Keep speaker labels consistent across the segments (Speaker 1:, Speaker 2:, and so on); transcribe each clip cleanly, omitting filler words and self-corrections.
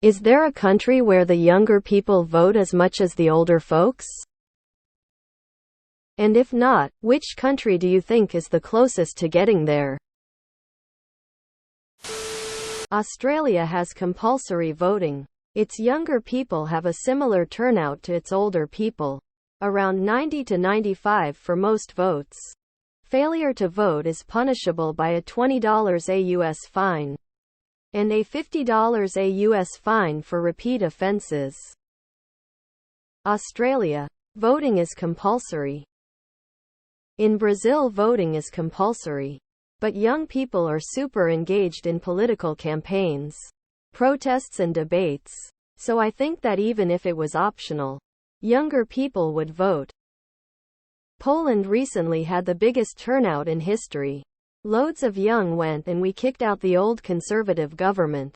Speaker 1: Is there a country where the younger people vote as much as the older folks? And if not, which country do you think is the closest to getting there? Australia has compulsory voting. Its younger people have a similar turnout to its older people, around 90 to 95 for most votes. Failure to vote is punishable by a $20 AUS fine and a $50 AUS fine for repeat offenses. Australia. Voting is compulsory. In Brazil, voting is compulsory. But young people are super engaged in political campaigns, protests and debates. So I think that even if it was optional, younger people would vote. Poland recently had the biggest turnout in history. Loads of young went and we kicked out the old conservative government.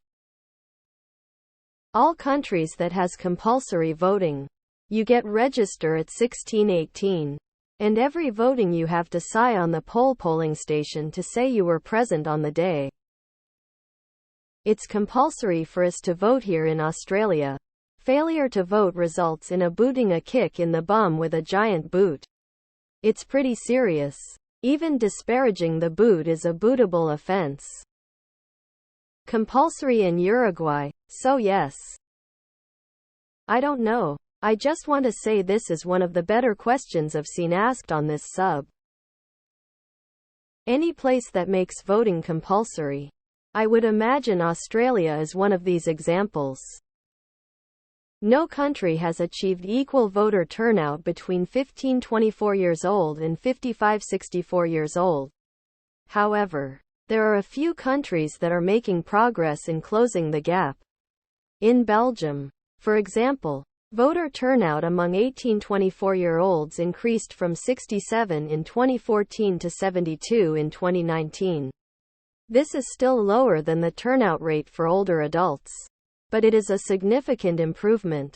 Speaker 1: All countries that has compulsory voting. You get register at 16-18. And every voting you have to sign on the polling station to say you were present on the day. It's compulsory for us to vote here in Australia. Failure to vote results in a booting, a kick in the bum with a giant boot. It's pretty serious. Even disparaging the boot is a bootable offense. Compulsory in Uruguay, so yes. I don't know. I just want to say this is one of the better questions I've seen asked on this sub. Any place that makes voting compulsory. I would imagine Australia is one of these examples. No country has achieved equal voter turnout between 15-24 years old and 55-64 years old. However, there are a few countries that are making progress in closing the gap. In Belgium, for example, voter turnout among 18-24-year-olds increased from 67 in 2014 to 72 in 2019. This is still lower than the turnout rate for older adults, but it is a significant improvement.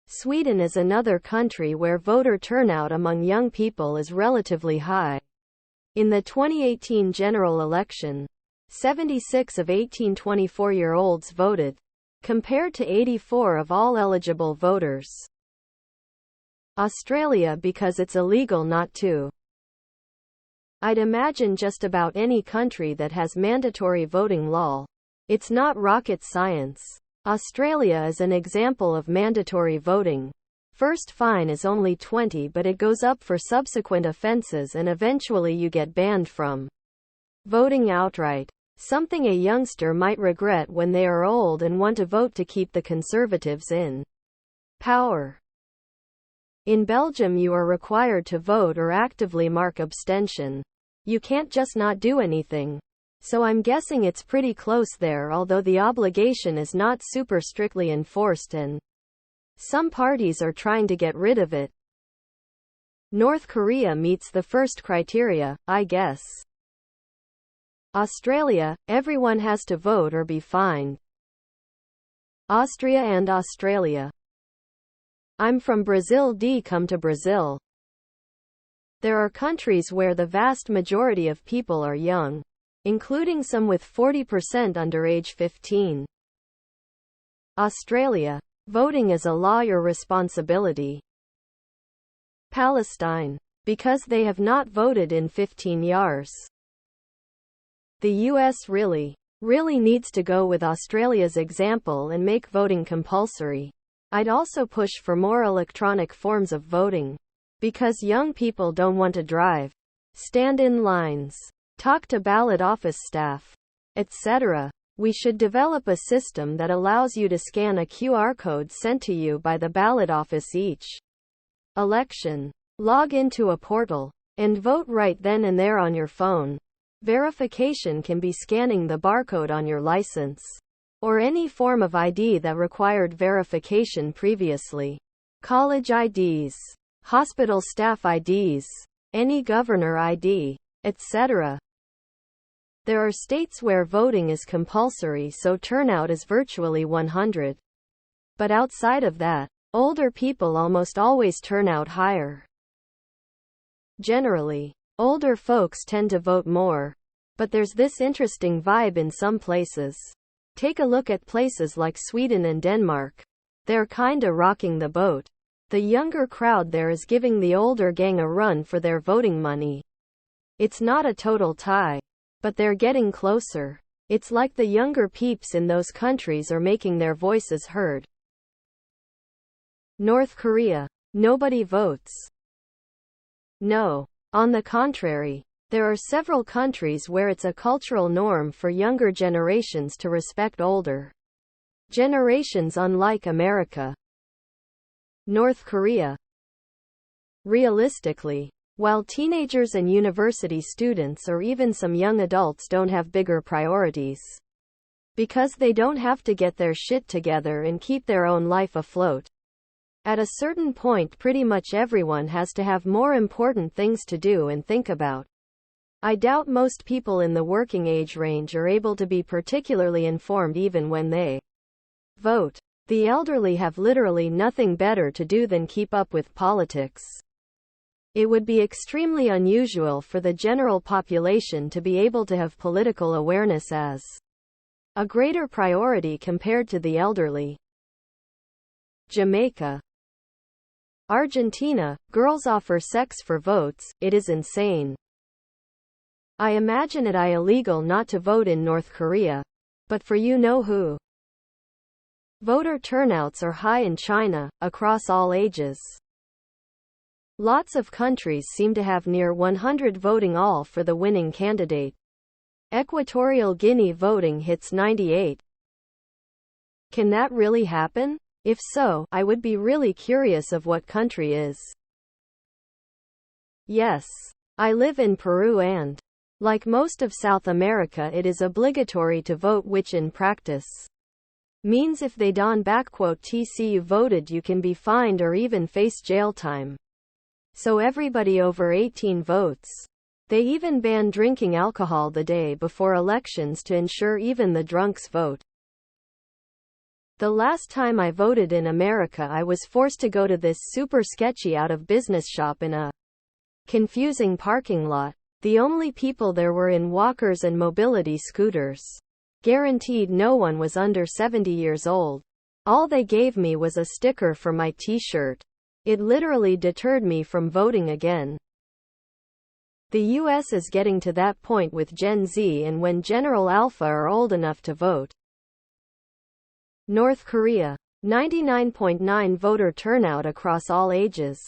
Speaker 1: Sweden is another country where voter turnout among young people is relatively high. In the 2018 general election, 76 of 18-24-year-olds voted, compared to 84 of all eligible voters. Australia because it's illegal not to. I'd imagine just about any country that has mandatory voting law. It's not rocket science. Australia is an example of mandatory voting. First fine is only 20, but it goes up for subsequent offenses and eventually you get banned from voting outright. Something a youngster might regret when they are old and want to vote to keep the Conservatives in power. In Belgium you are required to vote or actively mark abstention. You can't just not do anything. So I'm guessing it's pretty close there, although the obligation is not super strictly enforced and some parties are trying to get rid of it. North Korea meets the first criteria, I guess. Australia, everyone has to vote or be fined. Austria and Australia. I'm from Brazil. Come to Brazil. There are countries where the vast majority of people are young, including some with 40% under age 15. Australia. Voting is a law, your responsibility. Palestine. Because they have not voted in 15 years. The US really needs to go with Australia's example and make voting compulsory. I'd also push for more electronic forms of voting. Because young people don't want to drive, stand in lines, talk to ballot office staff, etc. We should develop a system that allows you to scan a QR code sent to you by the ballot office each election. Log into a portal and vote right then and there on your phone. Verification can be scanning the barcode on your license or any form of ID that required verification previously. College IDs, hospital staff IDs, any governor ID, etc. There are states where voting is compulsory, so turnout is virtually 100. But outside of that, older people almost always turn out higher. Generally, older folks tend to vote more. But there's this interesting vibe in some places. Take a look at places like Sweden and Denmark. They're kinda rocking the boat. The younger crowd there is giving the older gang a run for their voting money. It's not a total tie, but they're getting closer. It's like the younger peeps in those countries are making their voices heard. North Korea. Nobody votes. No. On the contrary, there are several countries where it's a cultural norm for younger generations to respect older generations, unlike America. North Korea. Realistically, while teenagers and university students or even some young adults don't have bigger priorities, because they don't have to get their shit together and keep their own life afloat, at a certain point pretty much everyone has to have more important things to do and think about. I doubt most people in the working age range are able to be particularly informed even when they vote. The elderly have literally nothing better to do than keep up with politics. It would be extremely unusual for the general population to be able to have political awareness as a greater priority compared to the elderly. Jamaica. Argentina. Girls offer sex for votes. It is insane. I imagine it illegal not to vote in North Korea. But for you know who. Voter turnouts are high in China, across all ages. Lots of countries seem to have near 100 voting all for the winning candidate. Equatorial Guinea voting hits 98. Can that really happen? If so, I would be really curious of what country is. Yes. I live in Peru and, like most of South America, it is obligatory to vote, which in practice means if they don't "tc you voted" you can be fined or even face jail time. So everybody over 18 votes. They even ban drinking alcohol the day before elections to ensure even the drunks vote. The last time I voted in America, I was forced to go to this super sketchy out of business shop in a confusing parking lot. The only people there were in walkers and mobility scooters. Guaranteed no one was under 70 years old. All they gave me was a sticker for my t-shirt. It literally deterred me from voting again. The US is getting to that point with Gen Z and when General Alpha are old enough to vote. North Korea. 99.9 voter turnout across all ages.